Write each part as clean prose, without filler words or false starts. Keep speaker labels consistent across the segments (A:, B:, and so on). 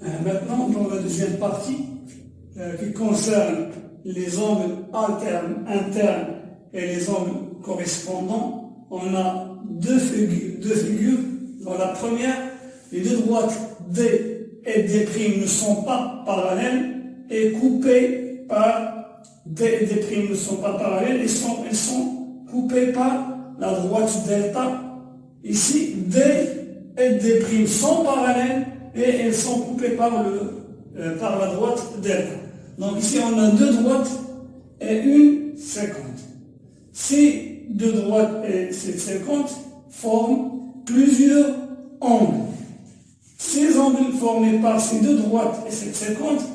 A: Maintenant, dans la deuxième partie, qui concerne les angles alternes, internes et les angles correspondants, on a deux figures. Dans la première, les deux droites D et D' ne sont pas parallèles et coupées par D et D' ne sont pas parallèles, elles sont coupées par la droite delta. Ici, D et D' sont parallèles et elles sont coupées par la droite delta. Donc ici, on a deux droites et une séquente. Ces deux droites et cette séquente forment plusieurs angles. Ces angles formés par ces deux droites et cette séquente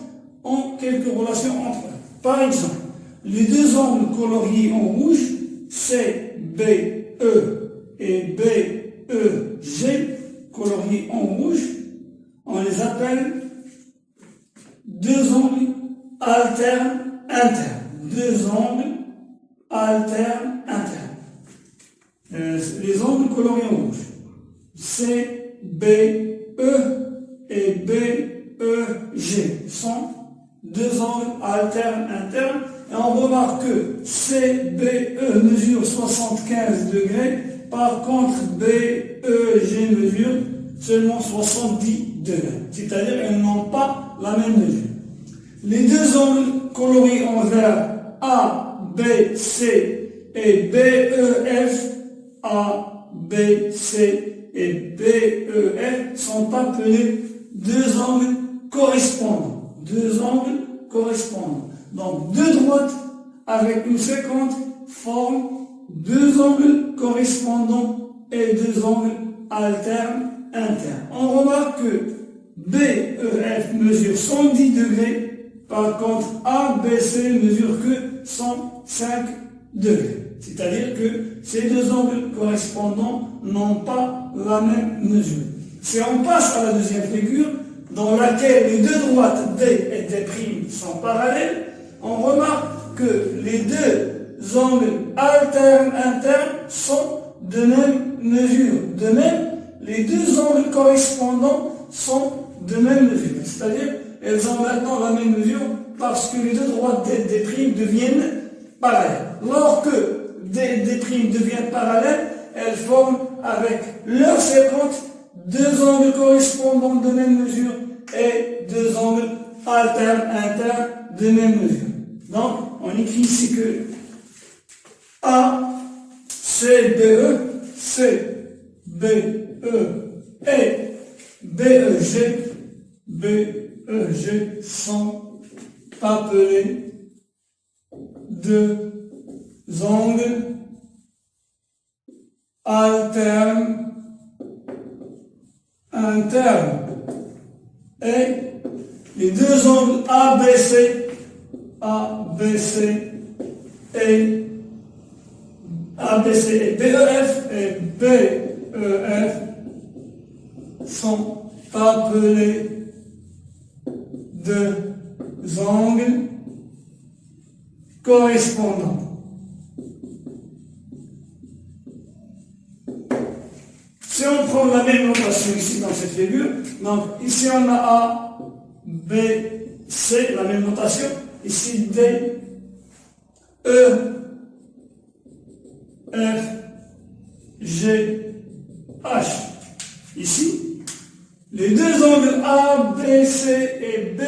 A: ont quelques relations entre eux. Par exemple, les deux angles coloriés en rouge, CBE et BEG, coloriés en rouge, on les appelle deux angles alternes internes. Deux angles alternes internes. Les angles coloriés en rouge, CBE et BEG sont deux angles alternes internes. Et on remarque que CBE mesure 75 degrés, par contre BEG mesure seulement 70 degrés. C'est-à-dire qu'elles n'ont pas la même mesure. Les deux angles colorés en vert ABC et BEF, ABC et BEF sont appelés deux angles correspondants. Deux angles correspondants. Donc deux droites avec une séquente forment deux angles correspondants et deux angles alternes internes. On remarque que BEF mesure 110 degrés. Par contre, ABC mesure que 105 degrés. C'est-à-dire que ces deux angles correspondants n'ont pas la même mesure. Si on passe à la deuxième figure, dans laquelle les deux droites D et D' sont parallèles, on remarque que les deux angles alternes internes sont de même mesure. De même, les deux angles correspondants sont de même mesure. C'est-à-dire elles ont maintenant la même mesure parce que les deux droites D et D' deviennent parallèles. Lorsque D et D' deviennent parallèles, elles forment avec leur séquente deux angles correspondants de même mesure et deux angles alternes internes de même mesure. Donc, on écrit ici que A, CBE, et BEG sont appelés deux angles alternes internes. Et les deux angles ABC et BEF et BEF sont appelés deux angles correspondants. Si on prend la même notation ici dans cette figure, donc ici on a A, B, C, la même notation, ici D, E, F, G, H. Ici, les deux angles A, B, C et B,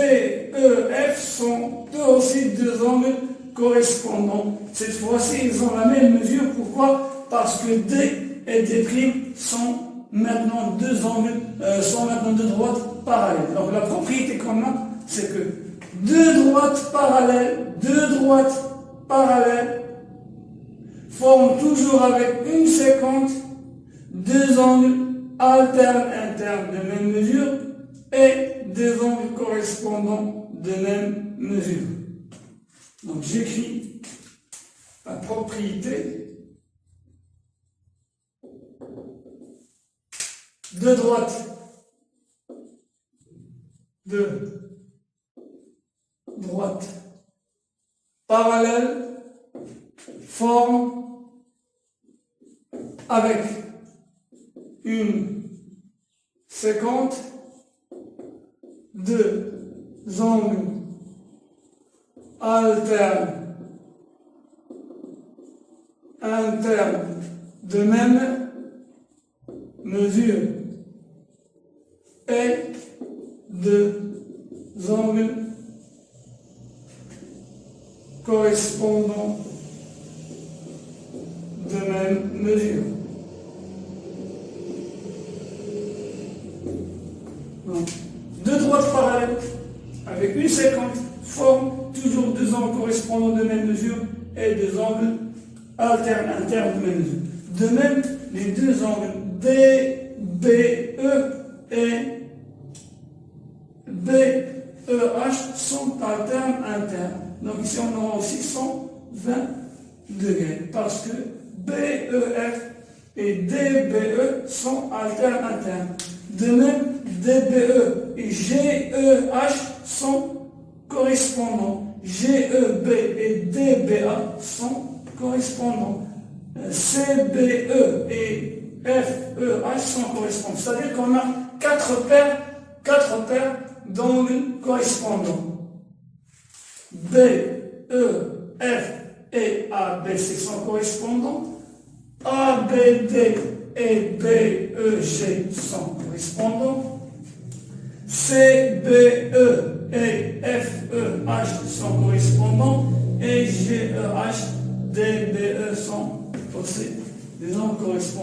A: E, F sont eux aussi deux angles correspondants. Cette fois-ci, ils ont la même mesure. Pourquoi? Parce que D et D' sont maintenant deux droites parallèles. Donc la propriété qu'on a, c'est que deux droites parallèles forment toujours avec une séquente deux angles alternes internes de même mesure et deux angles correspondants de même mesure. Donc j'écris la propriété deux droites parallèles forment avec une séquente deux angles alternes de même mesure et deux angles correspondants de même mesure. Donc, deux droites parallèles avec une séquence forment toujours deux angles correspondants de même mesure et deux angles alternes internes de même mesure. De même, les deux angles DBE et BEH sont alternes internes. Donc ici on aura aussi 120 degrés parce que BEF et DBE sont alternes internes. De même, DBE et GEH sont correspondants. GEB et DBA sont correspondants. CBE et FEH sont correspondants. C'est-à-dire qu'on a quatre paires d'angles correspondants. B, E, F et ABC sont correspondants. ABD et BEG sont correspondants. CBE et FEH sont correspondants. Et GEH, DBE sont aussi des angles correspondants.